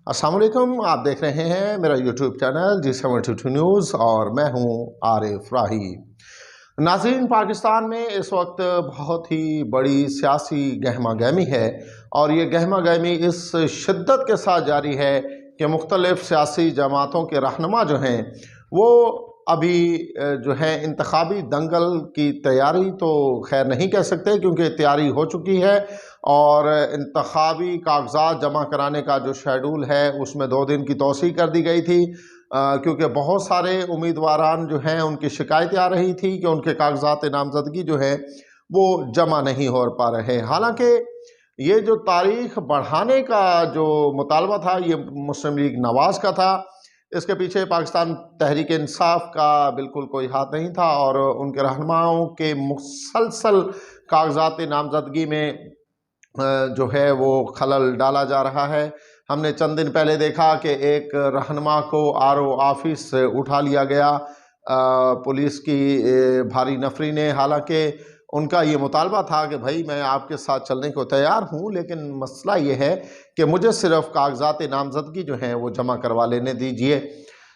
अस्सलाम वालेकुम। आप देख रहे हैं मेरा यूट्यूब चैनल G72 न्यूज़ और मैं हूं आरिफ राही। नाज़रीन, पाकिस्तान में इस वक्त बहुत ही बड़ी सियासी गहमा गहमी है और ये गहमा गहमी इस शिद्दत के साथ जारी है कि मुख्तलिफ सियासी जमातों के रहनुमा जो हैं वो अभी जो है इंतखाबी दंगल की तैयारी तो खैर नहीं कह सकते क्योंकि तैयारी हो चुकी है और इंतखाबी कागजात जमा कराने का जो शेड्यूल है उसमें 2 दिन की तोसी कर दी गई थी क्योंकि बहुत सारे उम्मीदवारान जो हैं उनकी शिकायतें आ रही थी कि उनके कागजात नामजदगी जो है वो जमा नहीं हो पा रहे। हालांकि ये जो तारीख बढ़ाने का जो मुतालबा था ये मुस्लिम लीग नवाज़ का था, इसके पीछे पाकिस्तान तहरीक इंसाफ का बिल्कुल कोई हाथ नहीं था और उनके रहनुमाओं के मुसलसल कागजात नामजदगी में जो है वो खलल डाला जा रहा है। हमने चंद दिन पहले देखा कि एक रहनुमा को आरओ ऑफिस से उठा लिया गया पुलिस की भारी नफरी ने। हालांकि उनका ये मुतालबा था कि भाई मैं आपके साथ चलने को तैयार हूँ, लेकिन मसला ये है कि मुझे सिर्फ कागजात नामजदगी जो हैं वो जमा करवा लेने दीजिए।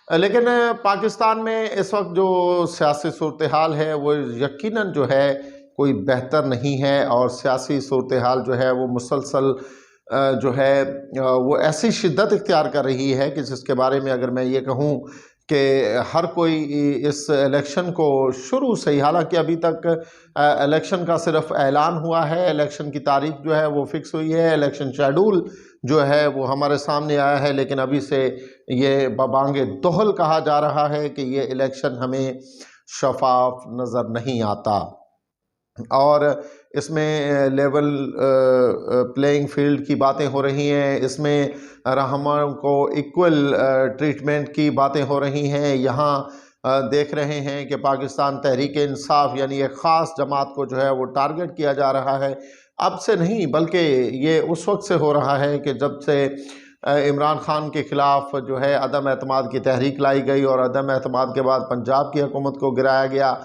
लेकिन पाकिस्तान में इस वक्त जो सियासी सूरत हाल है वो यकीनन जो है कोई बेहतर नहीं है और सियासी सूरत हाल जो है वो मुसलसल जो है वो ऐसी शिद्दत इख्तियार कर रही है कि जिसके बारे में अगर मैं ये कहूँ कि हर कोई इस इलेक्शन को शुरू से ही, हालांकि अभी तक इलेक्शन का सिर्फ ऐलान हुआ है, इलेक्शन की तारीख जो है वो फिक्स हुई है, इलेक्शन शेड्यूल जो है वो हमारे सामने आया है, लेकिन अभी से ये बबांगे दोहल कहा जा रहा है कि ये इलेक्शन हमें शफाफ नज़र नहीं आता और इसमें लेवल प्लेइंग फील्ड की बातें हो रही हैं, इसमें रहनुमाओं को इक्वल ट्रीटमेंट की बातें हो रही हैं। यहाँ देख रहे हैं कि पाकिस्तान तहरीक इंसाफ यानी एक ख़ास जमात को जो है वो टारगेट किया जा रहा है। अब से नहीं बल्कि ये उस वक्त से हो रहा है कि जब से इमरान खान के ख़िलाफ़ जो है अदम एतमाद की तहरीक लाई गई और अदम एतमाद के बाद पंजाब की हुकूमत को गिराया गया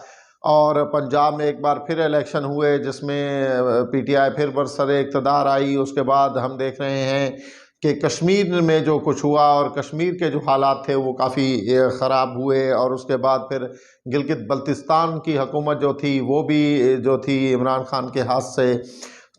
और पंजाब में एक बार फिर इलेक्शन हुए जिसमें पीटीआई फिर बरसरे इक़्तिदार आई। उसके बाद हम देख रहे हैं कि कश्मीर में जो कुछ हुआ और कश्मीर के जो हालात थे वो काफ़ी ख़राब हुए और उसके बाद फिर गिलगित बल्तिस्तान की हुकूमत जो थी वो भी जो थी इमरान खान के हाथ से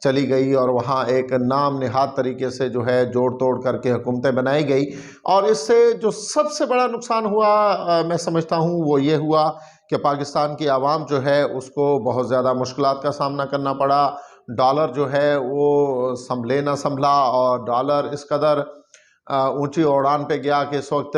चली गई और वहाँ एक नाम निहाद तरीके से जो है जोड़ तोड़ करके हुकूमतें बनाई गई। और इससे जो सबसे बड़ा नुकसान हुआ मैं समझता हूँ वो ये हुआ कि पाकिस्तान की आवाम जो है उसको बहुत ज़्यादा मुश्किलात का सामना करना पड़ा। डॉलर जो है वो संभले ना संभला और डॉलर इस कदर ऊंची उड़ान पे गया कि इस वक्त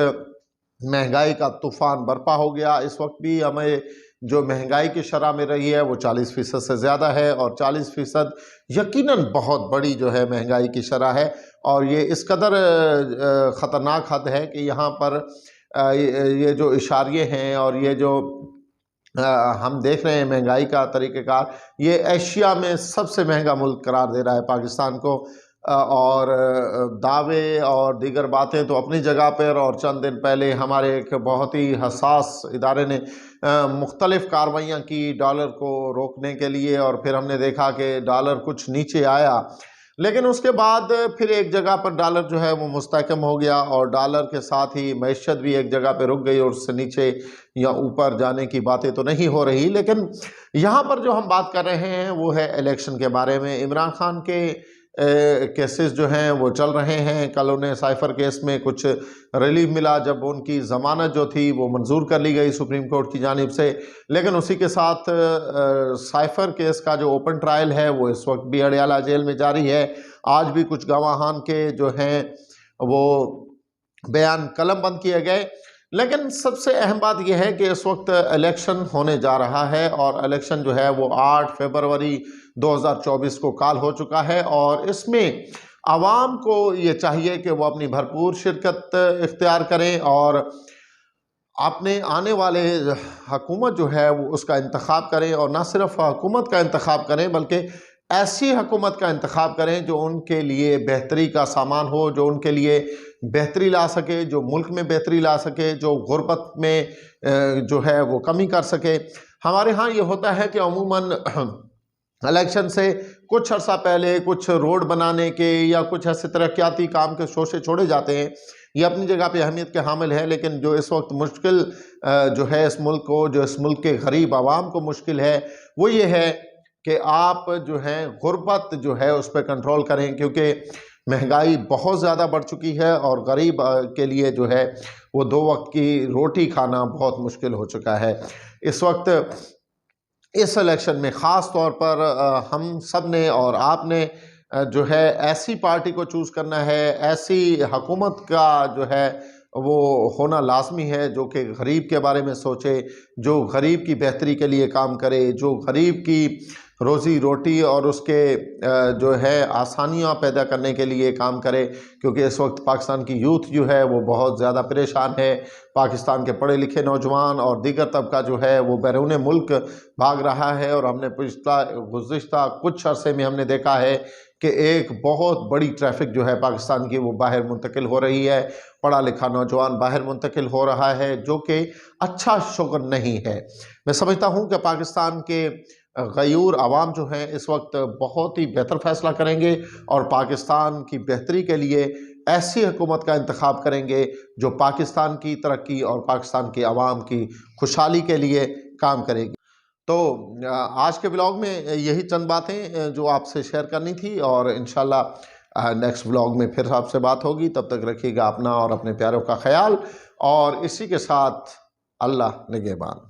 महंगाई का तूफ़ान बरपा हो गया। इस वक्त भी हमें जो महंगाई की शरह में रही है वो 40% से ज़्यादा है और 40% यकीनन बहुत बड़ी जो है महंगाई की शरह है और ये इस कदर ख़तरनाक हद है कि यहाँ पर ये जो इशारे हैं और ये जो हम देख रहे हैं महंगाई का तरीक़ेकार, ये एशिया में सबसे महंगा मुल्क करार दे रहा है पाकिस्तान को। और दावे और दीगर बातें तो अपनी जगह पर और चंद दिन पहले हमारे एक बहुत ही हसास इदारे ने मुख्तलिफ़ कार्रवाइयाँ की डॉलर को रोकने के लिए और फिर हमने देखा कि डॉलर कुछ नीचे आया, लेकिन उसके बाद फिर एक जगह पर डॉलर जो है वो मुस्तहकम हो गया और डॉलर के साथ ही मईशत भी एक जगह पर रुक गई और उससे नीचे या ऊपर जाने की बातें तो नहीं हो रही। लेकिन यहाँ पर जो हम बात कर रहे हैं वो है इलेक्शन के बारे में। इमरान खान के केसेस जो हैं वो चल रहे हैं। कल उन्हें साइफ़र केस में कुछ रिलीफ मिला जब उनकी ज़मानत जो थी वो मंजूर कर ली गई सुप्रीम कोर्ट की जानिब से, लेकिन उसी के साथ साइफ़र केस का जो ओपन ट्रायल है वो इस वक्त भी अडयाला जेल में जारी है। आज भी कुछ गवाहान के जो हैं वो बयान कलम बंद किए गए। लेकिन सबसे अहम बात यह है कि इस वक्त इलेक्शन होने जा रहा है और इलेक्शन जो है वो 8 फरवरी 2024 को काल हो चुका है और इसमें आवाम को ये चाहिए कि वो अपनी भरपूर शिरकत इख्तियार करें और अपने आने वाले हुकूमत जो है वो उसका इंतखाब करें और ना सिर्फ हुकूमत का इंतखाब करें बल्कि ऐसी हुकूमत का इंतखाब करें जो उनके लिए बेहतरी का सामान हो, जो उनके लिए बेहतरी ला सके, जो मुल्क में बेहतरी ला सके, जो गुर्बत में जो है वो कमी कर सके। हमारे यहाँ ये होता है कि अमूमन इलेक्शन से कुछ अर्सा पहले कुछ रोड बनाने के या कुछ ऐसे तरक्याती काम के शोशे छोड़े जाते हैं, ये अपनी जगह पे अहमियत के हामिल है, लेकिन जो इस वक्त मुश्किल जो है इस मुल्क को, जो इस मुल्क के गरीब आवाम को मुश्किल है, वो ये है कि आप जो हैं गुर्बत जो है उस पर कंट्रोल करें, क्योंकि महंगाई बहुत ज़्यादा बढ़ चुकी है और गरीब के लिए जो है वो 2 वक्त की रोटी खाना बहुत मुश्किल हो चुका है। इस वक्त इस इलेक्शन में ख़ास तौर पर हम सब ने और आपने जो है ऐसी पार्टी को चूज़ करना है, ऐसी हुकूमत का जो है वो होना लाजमी है जो कि गरीब के बारे में सोचे, जो गरीब की बेहतरी के लिए काम करे, जो गरीब की रोज़ी रोटी और उसके जो है आसानियाँ पैदा करने के लिए काम करे, क्योंकि इस वक्त पाकिस्तान की यूथ जो है वो बहुत ज़्यादा परेशान है। पाकिस्तान के पढ़े लिखे नौजवान और दीगर तबका जो है वो बैरून मुल्क भाग रहा है, और हमने गुज़िश्ता कुछ अरसे में हमने देखा है कि एक बहुत बड़ी ट्रैफिक जो है पाकिस्तान की वो बाहर मुंतकिल हो रही है, पढ़ा लिखा नौजवान बाहर मुंतकिल हो रहा है, जो कि अच्छा शुगर नहीं है। मैं समझता हूँ कि पाकिस्तान के गयूर आवाम जो हैं इस वक्त बहुत ही बेहतर फ़ैसला करेंगे और पाकिस्तान की बेहतरी के लिए ऐसी हुकूमत का इंतखाब करेंगे जो पाकिस्तान की तरक्की और पाकिस्तान की आवाम की खुशहाली के लिए काम करेगी। तो आज के ब्लॉग में यही चंद बातें जो आपसे शेयर करनी थी, और इंशाल्लाह नेक्स्ट ब्लॉग में फिर आपसे बात होगी। तब तक रखिएगा अपना और अपने प्यारों का ख्याल, और इसी के साथ अल्लाह निगहबान।